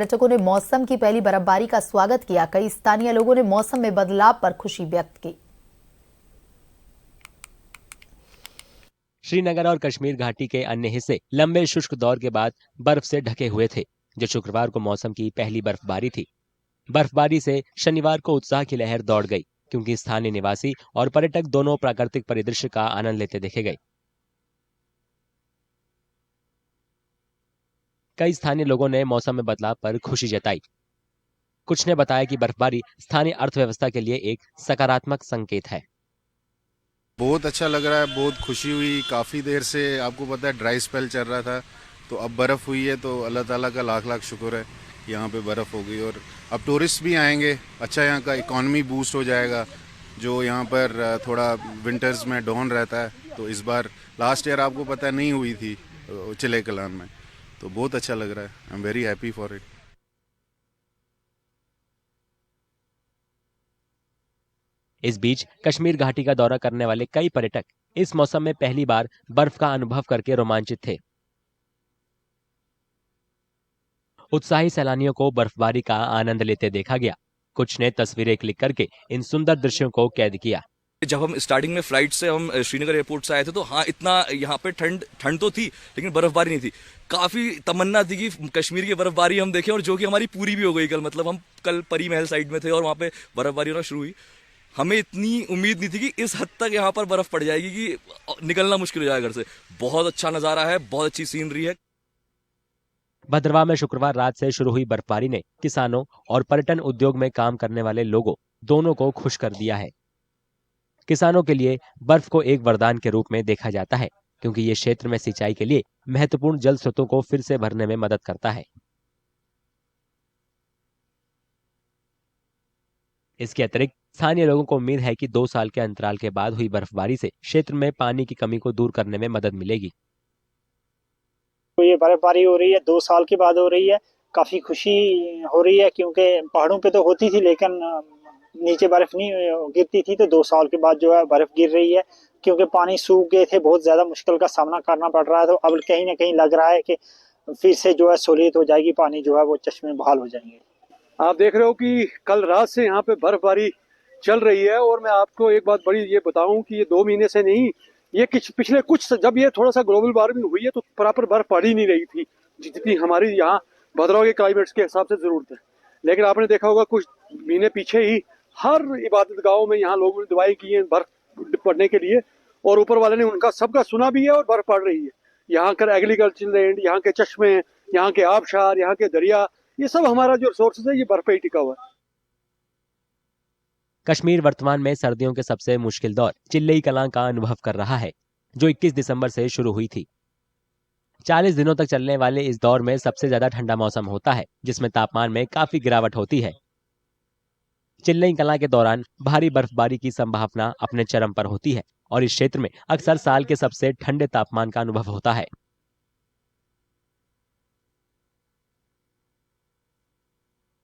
पर्यटकों ने मौसम की पहली बर्फबारी का स्वागत किया। कई स्थानीय लोगों ने मौसम में बदलाव पर खुशी व्यक्त की। श्रीनगर और कश्मीर घाटी के अन्य हिस्से लंबे शुष्क दौर के बाद बर्फ से ढके हुए थे, जो शुक्रवार को मौसम की पहली बर्फबारी थी। बर्फबारी से शनिवार को उत्साह की लहर दौड़ गई, क्योंकि स्थानीय निवासी और पर्यटक दोनों प्राकृतिक परिदृश्य का आनंद लेते देखे गए। कई स्थानीय लोगों ने मौसम में बदलाव पर खुशी जताई। कुछ ने बताया कि बर्फबारी स्थानीय अर्थव्यवस्था के लिए एक सकारात्मक संकेत है। बहुत अच्छा लग रहा है, बहुत खुशी हुई। काफ़ी देर से आपको पता है ड्राई स्पेल चल रहा था, तो अब बर्फ़ हुई है, तो अल्लाह ताला का लाख लाख शुक्र है कि यहाँ पे बर्फ़ हो गई। और अब टूरिस्ट भी आएंगे, अच्छा यहाँ का इकॉनमी बूस्ट हो जाएगा। जो यहाँ पर थोड़ा विंटर्स में डाउन रहता है, तो इस बार लास्ट ईयर आपको पता है नहीं हुई थी चिले कलान में, तो बहुत अच्छा लग रहा है। I am very happy for it. इस बीच कश्मीर घाटी का दौरा करने वाले कई पर्यटक इस मौसम में पहली बार बर्फ का अनुभव करके रोमांचित थे। उत्साही सैलानियों को बर्फबारी का आनंद लेते देखा गया। कुछ ने तस्वीरें क्लिक करके इन सुंदर दृश्यों को कैद किया। जब हम स्टार्टिंग में फ्लाइट से हम श्रीनगर एयरपोर्ट से आए थे, तो हाँ, इतना यहाँ पे ठंड तो थी, लेकिन बर्फबारी नहीं थी। काफी तमन्ना थी कि कश्मीर की बर्फबारी हम देखें, और जो कि हमारी पूरी भी हो गई कल। मतलब हम कल परी महल साइड में थे और वहाँ पे बर्फबारी होना शुरू हुई। हमें इतनी उम्मीद नहीं थी कि इस हद तक यहाँ पर बर्फ पड़ जाएगी कि निकलना मुश्किल हो जाएगा घर से। बहुत अच्छा नजारा है, बहुत अच्छी सीनरी है। भद्रवाह में शुक्रवार रात से शुरू हुई बर्फबारी ने किसानों और पर्यटन उद्योग में काम करने वाले लोगों दोनों को खुश कर दिया है। किसानों के लिए बर्फ को एक वरदान के रूप में देखा जाता है, क्योंकि ये क्षेत्र में सिंचाई के लिए महत्वपूर्ण जल स्रोतों को फिर से भरने में मदद करता है। इसके अतिरिक्त स्थानीय लोगों को उम्मीद है कि 2 साल के अंतराल के बाद हुई बर्फबारी से क्षेत्र में पानी की कमी को दूर करने में मदद मिलेगी। तो ये बर्फबारी हो रही है, 2 साल के बाद हो रही है। काफी खुशी हो रही है, क्योंकि पहाड़ों पे तो होती थी, लेकिन नीचे बर्फ नहीं गिरती थी। तो 2 साल के बाद जो है बर्फ गिर रही है, क्योंकि पानी सूख गए थे, बहुत ज्यादा मुश्किल का सामना करना पड़ रहा है। तो अब कहीं ना कहीं लग रहा है कि फिर से जो है सहूलियत हो जाएगी, पानी जो है वो चश्मे बहाल हो जाएंगे। आप देख रहे हो कि कल रात से यहाँ पे बर्फबारी चल रही है। और मैं आपको एक बात बड़ी ये बताऊं कि ये 2 महीने से नहीं, ये पिछले कुछ, जब ये थोड़ा सा ग्लोबल वार्मिंग हुई है, तो प्रॉपर बर्फ पड़ ही नहीं रही थी जितनी हमारी यहाँ भद्रवाह के क्लाइमेट्स के हिसाब से जरूरत है। लेकिन आपने देखा होगा कुछ महीने पीछे ही हर इबादत गाहों में यहाँ लोगों ने दुआएं की हैं बर्फ पड़ने के लिए, और ऊपर वाले ने उनका सबका सुना भी है, और बर्फ पड़ रही है। यहाँ का एग्रीकल्चर लैंड, यहाँ के चश्मे, यहाँ के आबशार, यहाँ के दरिया, ये सब हमारा जो रिसोर्सेज है, ये बर्फ पे ही टिका हुआ है। कश्मीर वर्तमान में सर्दियों के सबसे मुश्किल दौर चिल्लई कलां का अनुभव कर रहा है, जो 21 दिसंबर से शुरू हुई थी। 40 दिनों तक चलने वाले इस दौर में सबसे ज्यादा ठंडा मौसम होता है, जिसमें तापमान में काफी गिरावट होती है। चिल्लई कलां के दौरान भारी बर्फबारी की संभावना अपने चरम पर होती है, और इस क्षेत्र में अक्सर साल के सबसे ठंडे तापमान का अनुभव होता है।